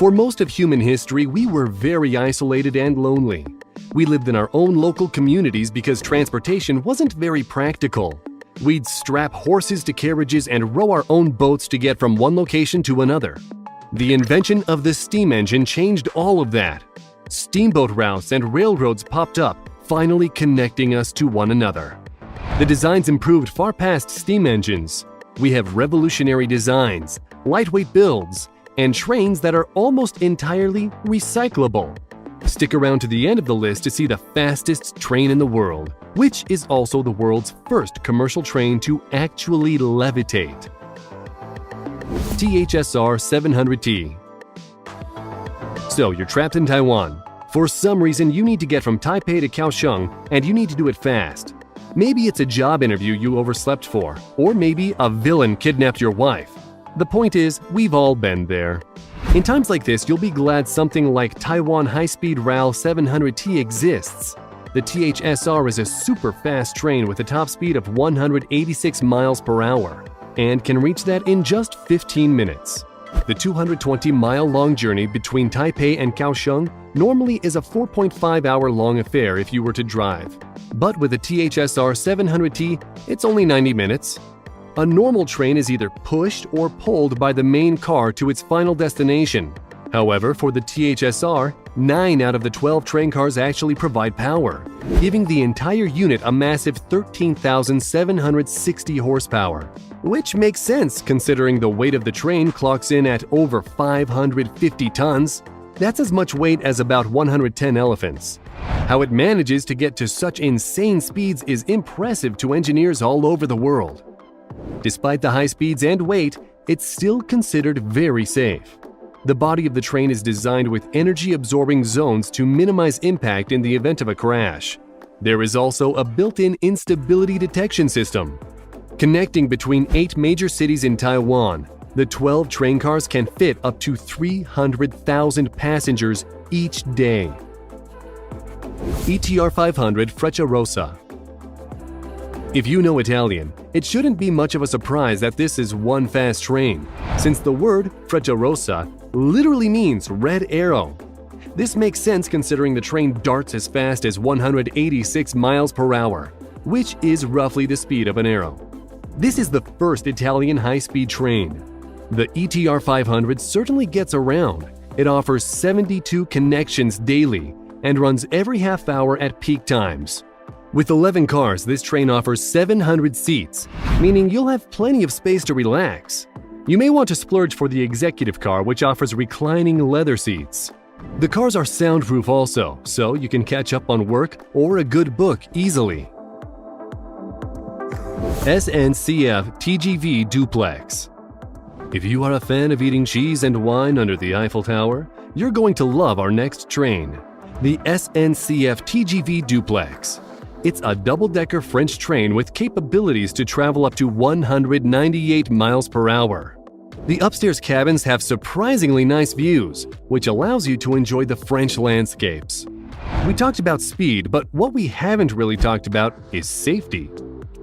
For most of human history, we were very isolated and lonely. We lived in our own local communities because transportation wasn't very practical. We'd strap horses to carriages and row our own boats to get from one location to another. The invention of the steam engine changed all of that. Steamboat routes and railroads popped up, finally connecting us to one another. The designs improved far past steam engines. We have revolutionary designs, lightweight builds, and trains that are almost entirely recyclable. Stick around to the end of the list to see the fastest train in the world, which is also the world's first commercial train to actually levitate. THSR 700T. So you're trapped in Taiwan. For some reason, you need to get from Taipei to Kaohsiung, and you need to do it fast. Maybe it's a job interview you overslept for, or maybe a villain kidnapped your wife. The point is, we've all been there. In times like this, you'll be glad something like Taiwan High-Speed RAL 700T exists. The THSR is a super fast train with a top speed of 186 miles per hour and can reach that in just 15 minutes. The 220-mile-long journey between Taipei and Kaohsiung normally is a 4.5-hour-long affair if you were to drive. But with the THSR 700T, it's only 90 minutes. A normal train is either pushed or pulled by the main car to its final destination. However, for the THSR, 9 out of the 12 train cars actually provide power, giving the entire unit a massive 13,760 horsepower. Which makes sense considering the weight of the train clocks in at over 550 tons. That's as much weight as about 110 elephants. How it manages to get to such insane speeds is impressive to engineers all over the world. Despite the high speeds and weight, it's still considered very safe. The body of the train is designed with energy-absorbing zones to minimize impact in the event of a crash. There is also a built-in instability detection system. Connecting between 8 major cities in Taiwan, the 12 train cars can fit up to 300,000 passengers each day. ETR 500 Frecciarossa. If you know Italian, it shouldn't be much of a surprise that this is one fast train, since the word Frecciarossa literally means red arrow. This makes sense considering the train darts as fast as 186 miles per hour, which is roughly the speed of an arrow. This is the first Italian high-speed train. The ETR 500 certainly gets around. It offers 72 connections daily and runs every half hour at peak times. With 11 cars, this train offers 700 seats, meaning you'll have plenty of space to relax. You may want to splurge for the executive car, which offers reclining leather seats. The cars are soundproof also, so you can catch up on work or a good book easily. SNCF TGV Duplex. If you are a fan of eating cheese and wine under the Eiffel Tower, you're going to love our next train, the SNCF TGV Duplex. It's a double-decker French train with capabilities to travel up to 198 miles per hour. The upstairs cabins have surprisingly nice views, which allows you to enjoy the French landscapes. We talked about speed, but what we haven't really talked about is safety,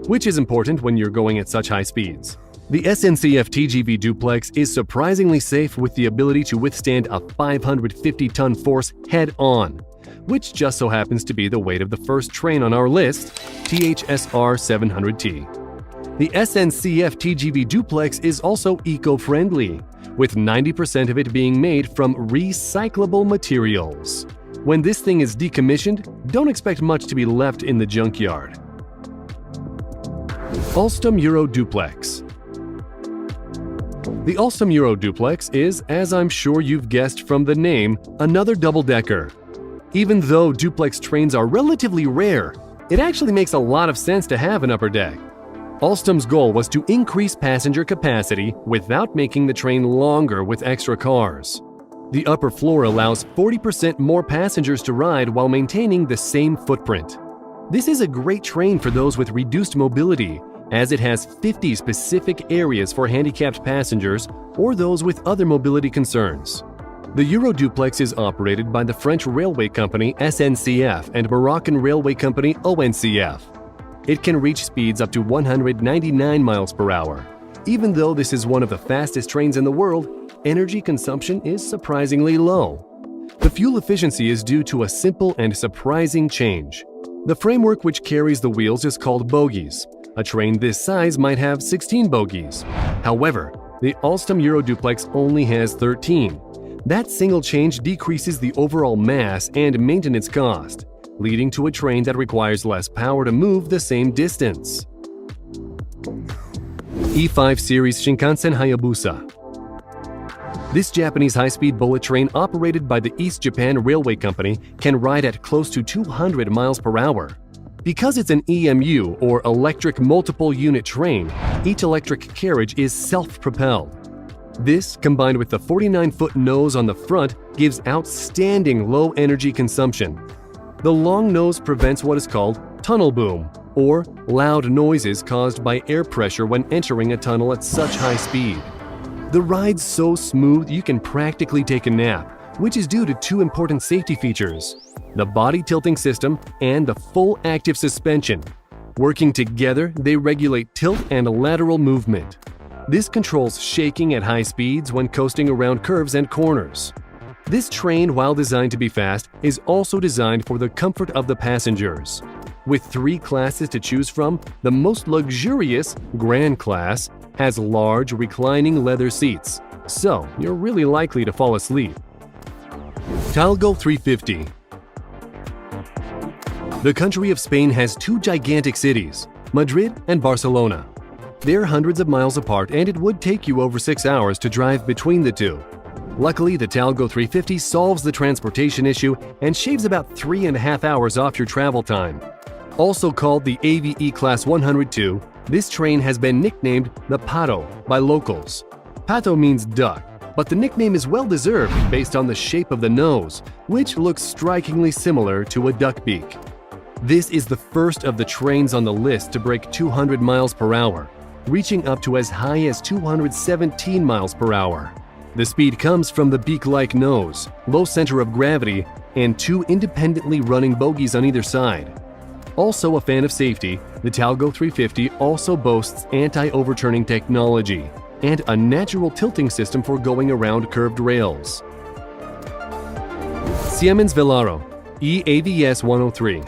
which is important when you're going at such high speeds. The SNCF TGV Duplex is surprisingly safe with the ability to withstand a 550-ton force head-on, which just so happens to be the weight of the first train on our list, THSR 700T. The SNCF TGV Duplex is also eco-friendly, with 90% of it being made from recyclable materials. When this thing is decommissioned, don't expect much to be left in the junkyard. Alstom Euro Duplex. The Alstom Euro Duplex is, as I'm sure you've guessed from the name, another double-decker. Even though duplex trains are relatively rare, it actually makes a lot of sense to have an upper deck. Alstom's goal was to increase passenger capacity without making the train longer with extra cars. The upper floor allows 40% more passengers to ride while maintaining the same footprint. This is a great train for those with reduced mobility, as it has 50 specific areas for handicapped passengers or those with other mobility concerns. The Euro Duplex is operated by the French railway company SNCF and Moroccan railway company ONCF. It can reach speeds up to 199 miles per hour. Even though this is one of the fastest trains in the world, energy consumption is surprisingly low. The fuel efficiency is due to a simple and surprising change. The framework which carries the wheels is called bogies. A train this size might have 16 bogies. However, the Alstom Euroduplex only has 13. That single change decreases the overall mass and maintenance cost, leading to a train that requires less power to move the same distance. E5 Series Shinkansen Hayabusa. This Japanese high-speed bullet train operated by the East Japan Railway Company can ride at close to 200 miles per hour. Because it's an EMU, or electric multiple unit train, each electric carriage is self-propelled. This, combined with the 49-foot nose on the front, gives outstanding low energy consumption. The long nose prevents what is called tunnel boom, or loud noises caused by air pressure when entering a tunnel at such high speed. The ride's so smooth you can practically take a nap, which is due to two important safety features: the body tilting system and the full active suspension. Working together, they regulate tilt and lateral movement. This controls shaking at high speeds when coasting around curves and corners. This train, while designed to be fast, is also designed for the comfort of the passengers. With 3 classes to choose from, the most luxurious, Grand Class, has large reclining leather seats, so you're really likely to fall asleep. Talgo 350. The country of Spain has 2 gigantic cities, Madrid and Barcelona. They're hundreds of miles apart, and it would take you over 6 hours to drive between the two. Luckily, the Talgo 350 solves the transportation issue and shaves about 3.5 hours off your travel time. Also called the AVE Class 102, this train has been nicknamed the Pato by locals. Pato means duck, but the nickname is well-deserved based on the shape of the nose, which looks strikingly similar to a duck beak. This is the first of the trains on the list to break 200 miles per hour, reaching up to as high as 217 miles per hour. The speed comes from the beak-like nose, low center of gravity, and 2 independently running bogies on either side. Also a fan of safety, the Talgo 350 also boasts anti-overturning technology and a natural tilting system for going around curved rails. Siemens Velaro E-AVS 103.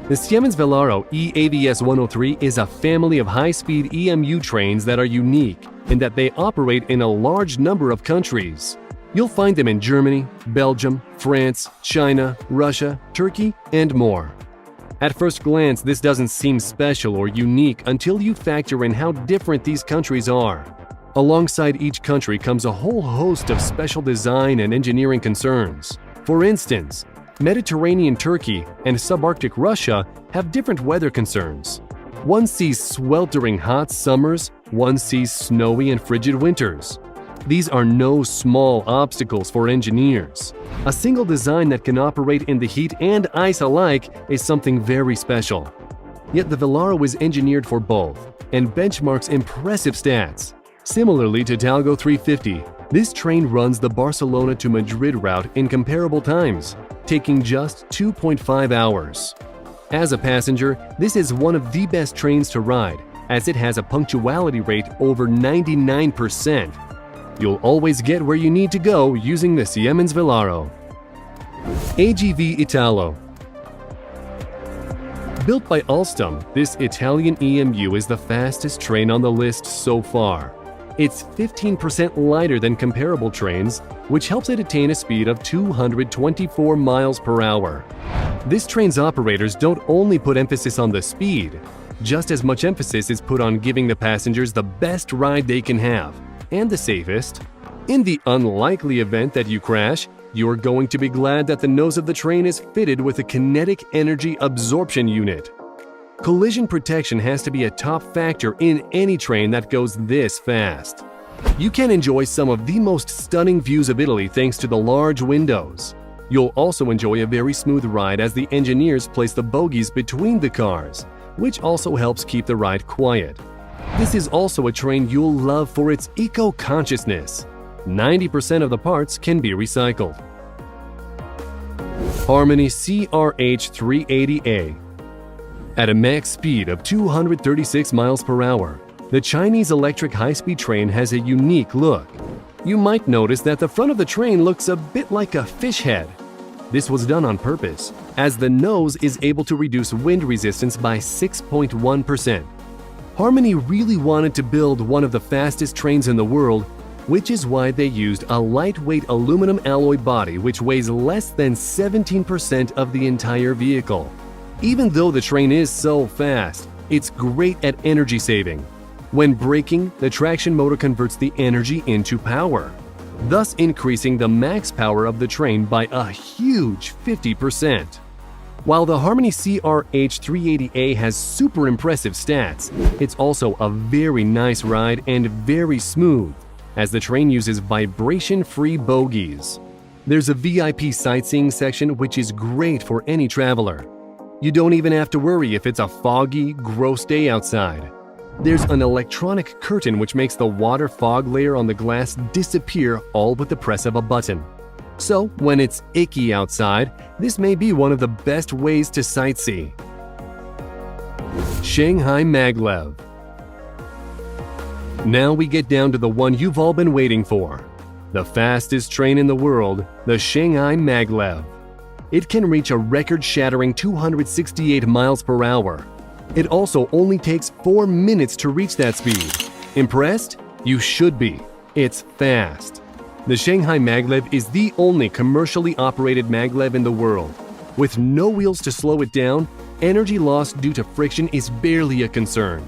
The Siemens Velaro E-AVS 103 is a family of high-speed EMU trains that are unique in that they operate in a large number of countries. You'll find them in Germany, Belgium, France, China, Russia, Turkey, and more. At first glance, this doesn't seem special or unique until you factor in how different these countries are. Alongside each country comes a whole host of special design and engineering concerns. For instance, Mediterranean Turkey and subarctic Russia have different weather concerns. One sees sweltering hot summers, one sees snowy and frigid winters. These are no small obstacles for engineers. A single design that can operate in the heat and ice alike is something very special. Yet the Velaro is engineered for both and benchmarks impressive stats. Similarly to Talgo 350, this train runs the Barcelona to Madrid route in comparable times, taking just 2.5 hours. As a passenger, this is one of the best trains to ride, as it has a punctuality rate over 99%. You'll always get where you need to go using the Siemens Velaro. AGV Italo. Built by Alstom, this Italian EMU is the fastest train on the list so far. It's 15% lighter than comparable trains, which helps it attain a speed of 224 miles per hour. This train's operators don't only put emphasis on the speed, just as much emphasis is put on giving the passengers the best ride they can have, and the safest. In the unlikely event that you crash, you're going to be glad that the nose of the train is fitted with a kinetic energy absorption unit. Collision protection has to be a top factor in any train that goes this fast. You can enjoy some of the most stunning views of Italy thanks to the large windows. You'll also enjoy a very smooth ride as the engineers place the bogies between the cars, which also helps keep the ride quiet. This is also a train you'll love for its eco-consciousness. 90% of the parts can be recycled. Harmony CRH 380A. At a max speed of 236 miles per hour, the Chinese electric high-speed train has a unique look. You might notice that the front of the train looks a bit like a fish head. This was done on purpose, as the nose is able to reduce wind resistance by 6.1%. Harmony really wanted to build one of the fastest trains in the world, which is why they used a lightweight aluminum alloy body which weighs less than 17% of the entire vehicle. Even though the train is so fast, it's great at energy saving. When braking, the traction motor converts the energy into power, thus increasing the max power of the train by a huge 50%. While the Harmony CRH380A has super impressive stats, it's also a very nice ride and very smooth, as the train uses vibration-free bogies. There's a VIP sightseeing section which is great for any traveler. You don't even have to worry if it's a foggy, gross day outside. There's an electronic curtain which makes the water fog layer on the glass disappear all with the press of a button. So, when it's icky outside, this may be one of the best ways to sightsee. Shanghai Maglev. Now we get down to the one you've all been waiting for. The fastest train in the world, the Shanghai Maglev. It can reach a record-shattering 268 miles per hour. It also only takes 4 minutes to reach that speed. Impressed? You should be. It's fast. The Shanghai Maglev is the only commercially operated maglev in the world. With no wheels to slow it down, energy loss due to friction is barely a concern.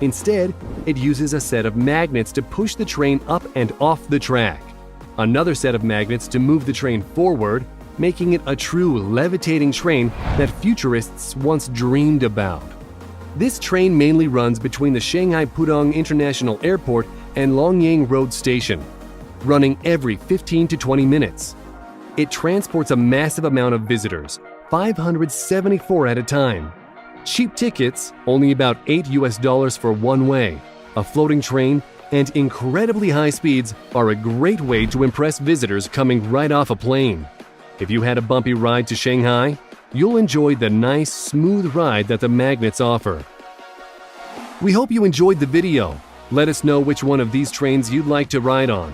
Instead, it uses a set of magnets to push the train up and off the track, another set of magnets to move the train forward, making it a true levitating train that futurists once dreamed about. This train mainly runs between the Shanghai Pudong International Airport and Longyang Road Station, running every 15 to 20 minutes. It transports a massive amount of visitors, 574 at a time. Cheap tickets, only about $8 for one way, a floating train, and incredibly high speeds are a great way to impress visitors coming right off a plane. If you had a bumpy ride to Shanghai, you'll enjoy the nice, smooth ride that the magnets offer. We hope you enjoyed the video. Let us know which one of these trains you'd like to ride on.